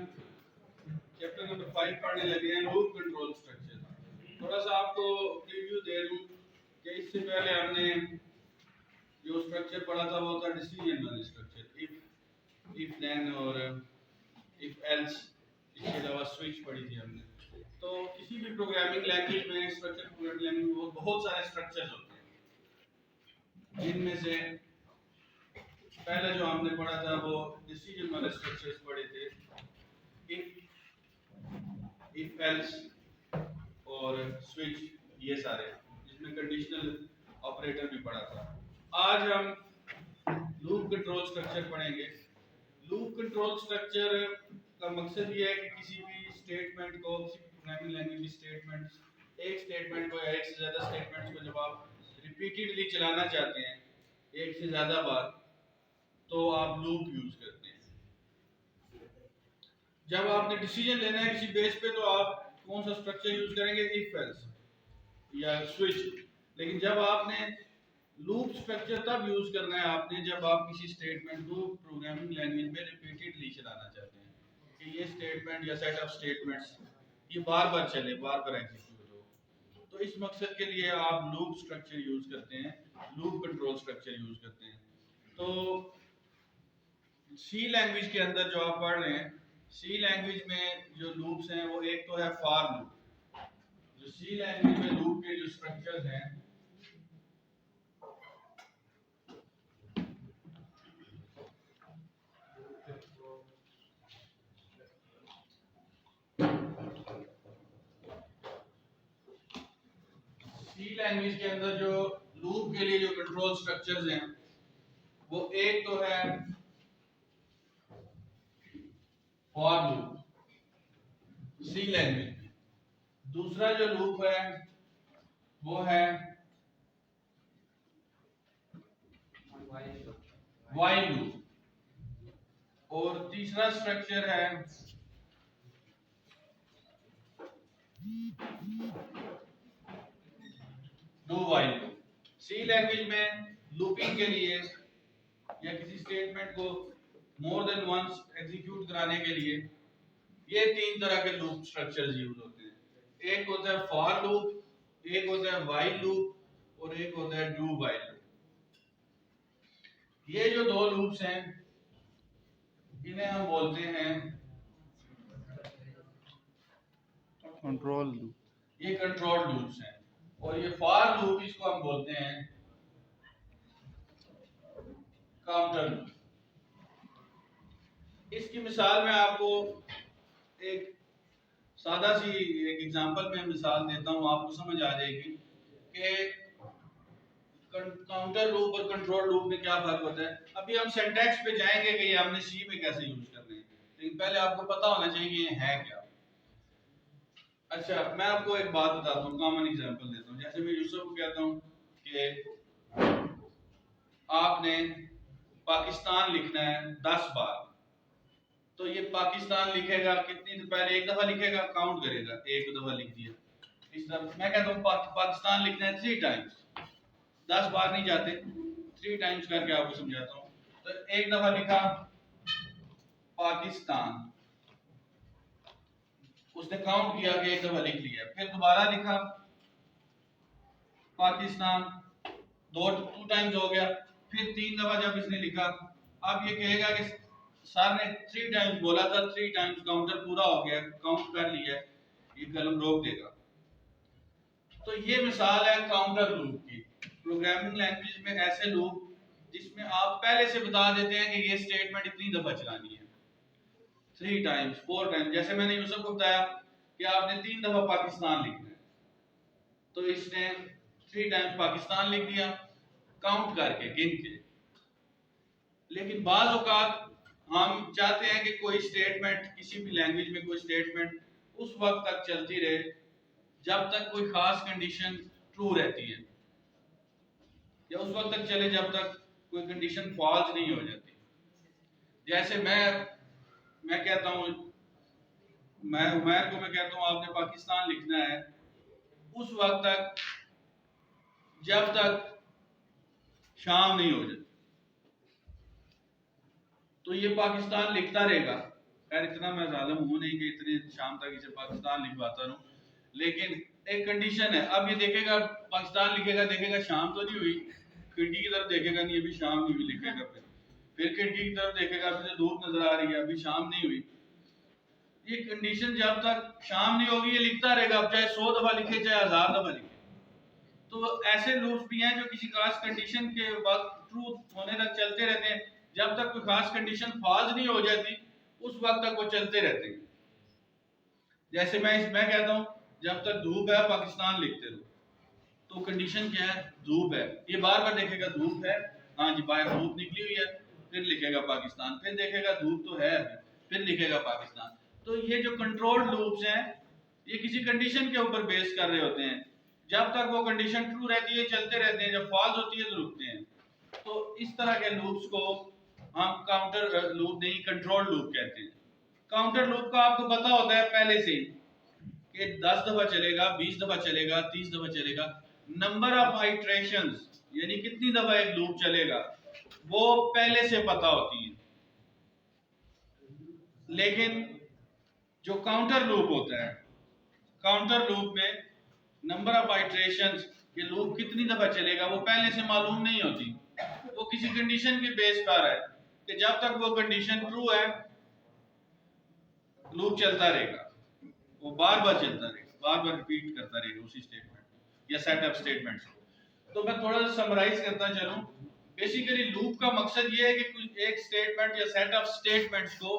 हम chapter number 5 पढ़ने लगे हैं, लूप कंट्रोल स्ट्रक्चर। थोड़ा सा आपको रिव्यू दे दूं कि इससे पहले हमने जो स्ट्रक्चर पढ़ा था वो था डिसीजन वाले स्ट्रक्चर, इफ देन और इफ एल्स। इसके अलावा स्विच पढ़ी थी हमने। तो किसी भी प्रोग्रामिंग लैंग्वेज में, स्ट्रक्चर प्रोग्रामिंग लैंग्वेज में बहुत सारे स्ट्रक्चर्स होते हैं, जिनमें से पहले जो हमने पढ़ा था वो डिसीजन वाले स्ट्रक्चर्स पढ़े थे, इफ एल्स और स्विच, ये सारे, जिसमें कंडीशनल ऑपरेटर भी पढ़ा था। आज हम लूप कंट्रोल स्ट्रक्चर पढ़ेंगे। लूप कंट्रोल स्ट्रक्चर का मकसद ये है कि किसी भी स्टेटमेंट को, किसी प्रोग्रामिंग लैंग्वेज की एक स्टेटमेंट को या एक से ज़्यादा स्टेटमेंट्स को जब आप रिपीटेडली चलाना चाहते हैं एक से ज़्यादा बार, तो आप लूप यूज करते हैं। जब आपने डिसीजन लेना है किसी बेस पे, तो आप कौन सा स्ट्रक्चर यूज करेंगे, इफ एल्स या स्विच। लेकिन जब आपने लूप स्ट्रक्चर तब यूज करना है आपने, जब आप किसी स्टेटमेंट को प्रोग्रामिंग लैंग्वेज में रिपीटेडली चलाना चाहते हैं कि ये स्टेटमेंट या सेट ऑफ स्टेटमेंट्स ये बार बार चले, बार बार एग्जीक्यूट हो। तो इस मकसद के लिए आप लूप स्ट्रक्चर यूज करते हैं, लूप कंट्रोल स्ट्रक्चर यूज करते हैं। तो सी लैंग्वेज के अंदर जो आप पढ़ रहे हैं, सी लैंग्वेज में जो लूप्स हैं वो एक तो है फॉर लूप। जो सी लैंग्वेज में लूप के जो स्ट्रक्चर्स हैं, सी लैंग्वेज के अंदर जो लूप के लिए जो कंट्रोल स्ट्रक्चर्स हैं, वो एक तो है फॉर लूप सी लैंग्वेज में। दूसरा जो लूप है वो है व्हाइल लूप। और तीसरा स्ट्रक्चर है do while loop. C language में लूपिंग के लिए या किसी स्टेटमेंट को मोर देन वंस एग्जीक्यूट कराने के लिए ये तीन तरह के लूप स्ट्रक्चर्स यूज होते हैं। एक होता है फॉर लूप, एक होता है व्हाइल लूप और एक होता है डू व्हाइल लूप। ये जो दो लूप्स हैं इन्हें हम बोलते हैं कंट्रोल लूप। ये कंट्रोल लूप्स हैं। और ये फॉर लूप, इसको हम बोलते हैं काउंटर लूप। इसकी मिसाल मैं आपको एक सादा सी एक एग्जांपल में मिसाल देता हूं, आपको समझ आ जाएगी कि काउंटर लूप और कंट्रोल लूप में क्या फर्क होता है। अभी हम सिंटैक्स पे जाएंगे कि ये हमने सी में कैसे यूज करने हैं, लेकिन पहले आपको पता होना चाहिए कि ये है क्या। अच्छा, मैं आपको एक बात बताता हूँ, कॉमन एग्जांपल देता हूँ। जैसे मैं यूसुफ को कहता हूँ कि आपने पाकिस्तान लिखना है 10 बार, तो ये पाकिस्तान लिखेगा कितनी, पहले एक दफा लिखेगा, काउंट करेगा, एक दफा लिख दिया। इस तरह मैं कहता हूँ पाकिस्तान लिखना है 3 टाइम्स, 10 बार नहीं जाते, 3 टाइम्स करके आपको समझाता हूँ। तो एक दफा लिखा पाकिस्तान, उसने काउंट किया कि एक दफा लिख लिया। फिर दोबारा लिखा पाकिस्तान, टू टाइम्स हो गया। फिर 3 दफा जब इसने लिखा, अब ये कहेगा कि सर ने 3 टाइम्स बोला था, 3 टाइम्स काउंटर पूरा हो गया, काउंट कर लिया, ये कलम रोक देगा। तो ये मिसाल है काउंटर लूप की। प्रोग्रामिंग लैंग्वेज में ऐसे लूप जिसमें आप पहले से बता देते हैं कि ये स्टेटमेंट इतनी दफा चलानी है, 3 टाइम्स, 4 टाइम्स। जैसे मैंने यूसुफ को बताया कि आपने 3 दफा पाकिस्तान लिखना है, तो इसने 3 टाइम्स पाकिस्तान लिख दिया, काउंट करके, गिन के। लेकिन बाज़ औक़ात हम चाहते हैं कि कोई स्टेटमेंट, किसी भी लैंग्वेज में कोई स्टेटमेंट उस वक्त तक चलती रहे जब तक कोई खास कंडीशन ट्रू रहती है, या उस वक्त तक चले जब तक कोई कंडीशन फॉल्स नहीं हो जाती। जैसे मैं कहता हूँ, मैं उमैर को मैं कहता हूँ आपने पाकिस्तान लिखना है उस वक्त तक जब तक शाम नहीं हो जाती, तो ये पाकिस्तान लिखता रहेगा। खैर इतना मैं जालिम हूँ नहीं कि इतनी शाम तक इसे पाकिस्तान लिखवाता रहूँ, लेकिन एक कंडीशन है। अब ये देखेगा पाकिस्तान लिखेगा, देखेगा शाम तो नहीं हुई, खिड़की की तरफ देखेगा नहीं अभी शाम नहीं हुई लिखेगा, फिर खिड़की की तरफ देखेगा फिर धूप नजर आ रही है अभी शाम नहीं हुई। ये कंडीशन जब तक शाम नहीं होगी ये लिखता रहेगा, अब चाहे 100 दफा लिखे चाहे 1000 दफा लिखे। तो ऐसे लूप्स भी हैं जो किसी खास कंडीशन के वक्त ट्रू होने तक चलते रहते हैं, जब तक कोई खास कंडीशन फॉल्स नहीं हो जाती उस वक्त तक वो चलते रहते हैं। जैसे मैं कहता हूँ जब तक धूप है पाकिस्तान लिखते रहो, तो कंडीशन क्या है, धूप है, ये बार बार देखेगा धूप है, हाँ जी बाहर धूप निकली हुई है, फिर लिखेगा पाकिस्तान, फिर देखेगा धूप तो है अभी, फिर लिखेगा पाकिस्तान। तो ये जो कंट्रोल्ड लूप्स हैं ये किसी कंडीशन के ऊपर बेस कर रहे होते हैं, जब तक वो कंडीशन ट्रू रहती है चलते रहते हैं, जब फॉल्स होती है तो रुकते हैं। तो इस तरह के लूप्स को हम काउंटर लूप नहीं कंट्रोल लूप कहते हैं। काउंटर लूप का आपको पता होता है पहले से कि 10 दफा चलेगा, 20 दफा चलेगा, 30 दफा चलेगा, नंबर ऑफ आइट्रेशंस यानी कितनी दफा एक लूप चलेगा वो पहले से पता होती है। लेकिन जो काउंटर लूप होता है, काउंटर लूप में नंबर ऑफ आइट्रेशंस ये लूप कितनी दफा चलेगा वो पहले से मालूम नहीं होती, वो किसी कंडीशन के बेस पर है कि जब तक वो कंडीशन ट्रू है लूप चलता रहेगा, वो बार बार चलता रहेगा, बार बार रिपीट करता रहेगा उसी स्टेटमेंट या सेट ऑफ स्टेटमेंट्स को। तो मैं थोड़ा सा समराइज करता चलूं। बेसिकली लूप का मकसद ये है कि कोई एक स्टेटमेंट या सेट ऑफ स्टेटमेंट्स को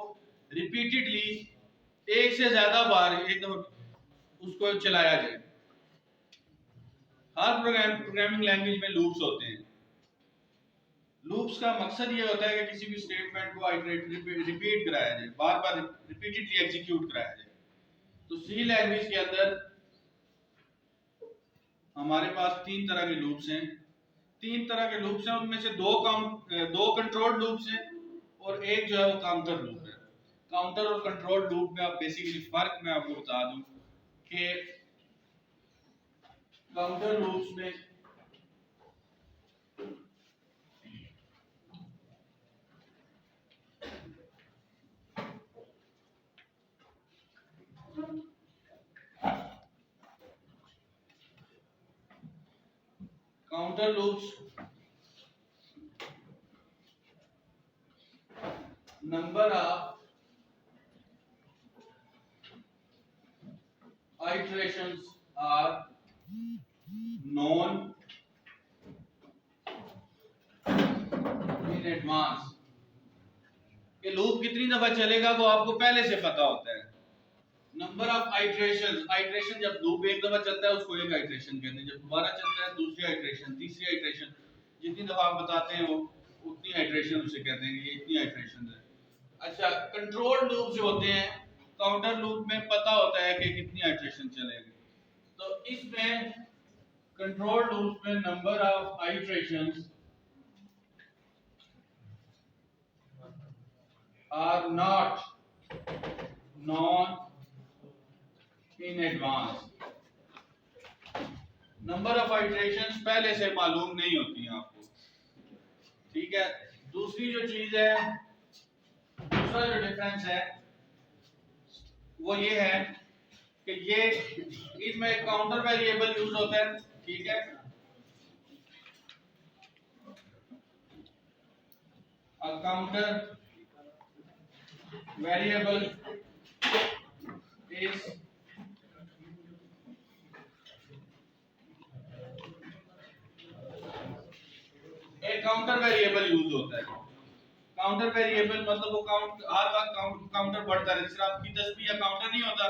रिपीटेडली एक से ज्यादा बार एकदम उसको चलाया जाए। हर प्रोग्रामिंग लैंग्वेज में लूप्स होते हैं। लूप्स का मकसद ये होता है कि किसी भी स्टेटमेंट को रिपीट कराया जाए, बार बार रिपीटेडली एग्जीक्यूट कराया जाए। तो सी लैंग्वेज के अंदर हमारे पास 3 तरह के लूप्स हैं। 3 तरह के लूप्स हैं, उनमें से दो कंट्रोल लूप्स हैं और एक जो है वो काउंटर लूप है। काउंटर और कंट्रोल लूप में आप बेसिकली फर्क मैं आपको बता दूं कि काउंटर लूप्स में counter loops number of iterations are known in advance। कि लूप कितनी दफा चलेगा वो आपको पहले से पता होता है। नंबर ऑफ आइट्रेशंस, आइट्रेशन जब लूप एक दफा चलता है उसको एक आइट्रेशन कहते हैं, जब दोबारा चलता है दूसरी आइट्रेशन, तीसरी आइट्रेशन, जितनी दफा आप बताते हैं वो उतनी आइट्रेशन उसे कहते हैं कि ये इतनी आइट्रेशन है। अच्छा, कंट्रोल लूप जो होते हैं काउंटर लूप में पता होता है कि कितनी आइट्रेशन चलेगी। तो इसमें कंट्रोल लूप में number of iterations are not known in advance। Number of iterations पहले से मालूम नहीं होती हैं आपको, ठीक है। दूसरी जो चीज है, दूसरा जो डिफरेंस है वो ये है कि ये इसमें एक काउंटर वेरिएबल यूज होता है, ठीक है। A counter variable is एक काउंटर वेरिएबल यूज होता है। काउंटर वेरिएबल मतलब वो काउंट हर वक्त काउंटर बढ़ता रहता है। जैसे आपकी तस्बीह या काउंटर नहीं होता,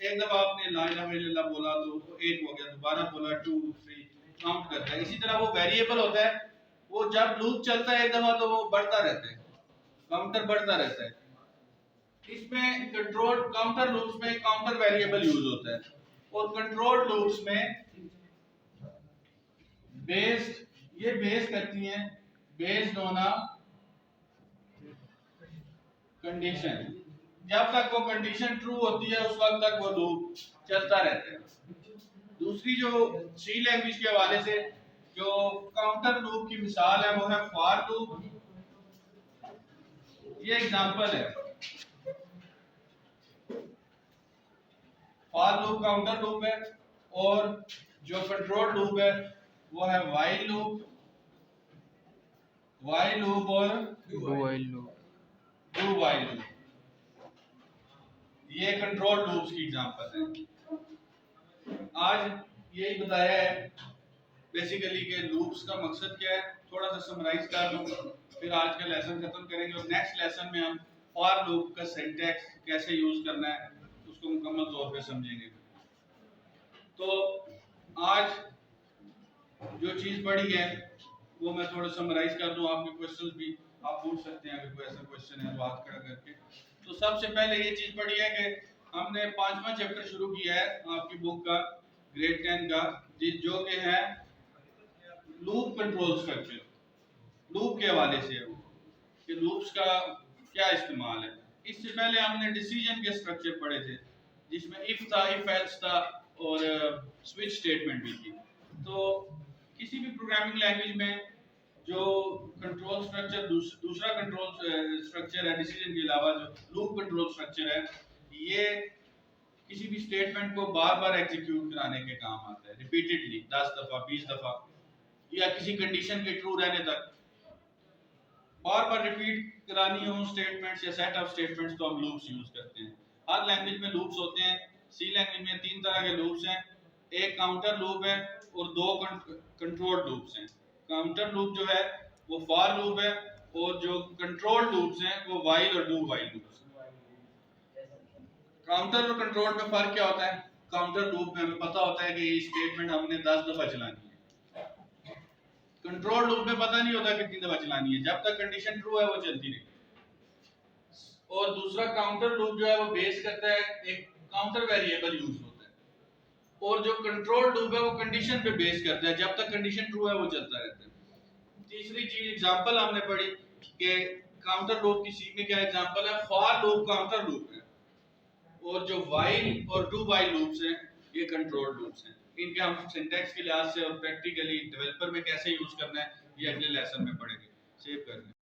एक दफा आपने ला इलाहा इल्लल्लाह बोला तो 1 हो गया, दोबारा बोला 2 3 काउंट करता है। इसी तरह वो वेरिएबल होता है, वो जब लूप चलता है एक दफा तो वो बढ़ता रहता है, काउंटर बढ़ता रहता है। इसमें कंट्रोल काउंटर लूप्स में काउंटर वेरिएबल यूज होता है और कंट्रोल लूप्स में बेस्ड करती हैं बेस्ड ऑन अ कंडीशन। जब तक वो कंडीशन ट्रू होती है उस वक्त तक वो लूप चलता रहता है। दूसरी जो सी लैंग्वेज के हवाले से जो काउंटर लूप की मिसाल है वो है फॉर लूप। ये एग्जांपल है, फॉर लूप काउंटर लूप है, और जो कंट्रोल लूप है वो है व्हाइल लूप और do while loop. Do while loop. ये कंट्रोल लूप्स की एग्जांपल है। आज यही बताया है बेसिकली कि लूप्स का मकसद क्या है, थोड़ा सा समराइज कर लूं, फिर आज का लेसन खत्म करेंगे और नेक्स्ट लेसन में हम फॉर लूप का सिंटैक्स कैसे यूज करना है उसको मुकम्मल तौर पे समझेंगे। तो आज जो चीज पढ़ी है वो मैं थोड़ा समराइज कर दूं, आपके क्वेश्चंस भी आप पूछ सकते हैं अगर कोई ऐसा क्वेश्चन है तो हाथ खड़ा करके। तो सबसे पहले ये चीज पढ़ी है कि हमने 5वां चैप्टर शुरू किया है आपकी बुक का, ग्रेड 10 का, जो कि है लूप कंट्रोल स्ट्रक्चर। लूप के हवाले से है कि लूप्स का क्या इस्तेमाल है। इससे पहले हमने डिसीजन के स्ट्रक्चर पढ़े थे जिसमें इफ था, इफ एल्स था और स्विच स्टेटमेंट भी थी। तो किसी भी प्रोग्रामिंग लैंग्वेज में जो कंट्रोल स्ट्रक्चर दूसरा कंट्रोल स्ट्रक्चर है डिसीजन के अलावा, जो लूप कंट्रोल स्ट्रक्चर है, ये किसी भी स्टेटमेंट को बार बार एग्जीक्यूट कराने के काम आता है, रिपीटेडली 10 दफा 20 दफा, या किसी कंडीशन के ट्रू रहने तक बार बार रिपीट करानी हो स्टेटमेंट्स या सेट ऑफ स्टेटमेंट्स, तो हम लूप्स यूज करते हैं। हर लैंग्वेज में लूप्स होते हैं। सी लैंग्वेज में 3 तरह के लूप्स हैं, एक काउंटर लूप है और 2 कंट्रोल लूप्स हैं। काउंटर लूप जो है वो फॉर लूप है और जो कंट्रोल लूप्स हैं वो व्हाइल और डू व्हाइल लूप्स हैं। काउंटर और कंट्रोल में फर्क क्या होता है? काउंटर लूप में हमें पता होता है कि ये स्टेटमेंट हमने 10 दफा चलानी है। कंट्रोल लूप में पता नहीं होता कितनी दफा चलानी है, जब तक कंडीशन ट्रू है वो चलती रहेगी। और दूसरा काउंटर लूप जो है वो बेस करता है, एक काउंटर वेरिएबल यूज होता है, और जो कंट्रोल लूप है वो कंडीशन पे बेस करता है, जब तक कंडीशन ट्रू है वो चलता रहता है। तीसरी चीज एग्जांपल हमने पढ़ी कि काउंटर लूप की सी में क्या एग्जांपल है, फॉर लूप काउंटर लूप है, और जो व्हाइल और डू व्हाइल लूप्स हैं ये कंट्रोल लूप्स हैं। इनके हम सिंटैक्स के लिहाज से और प्रैक्टिकली डेवलपर में कैसे यूज करना है ये अगले लेसन में पढ़ेंगे। सेव कर लें।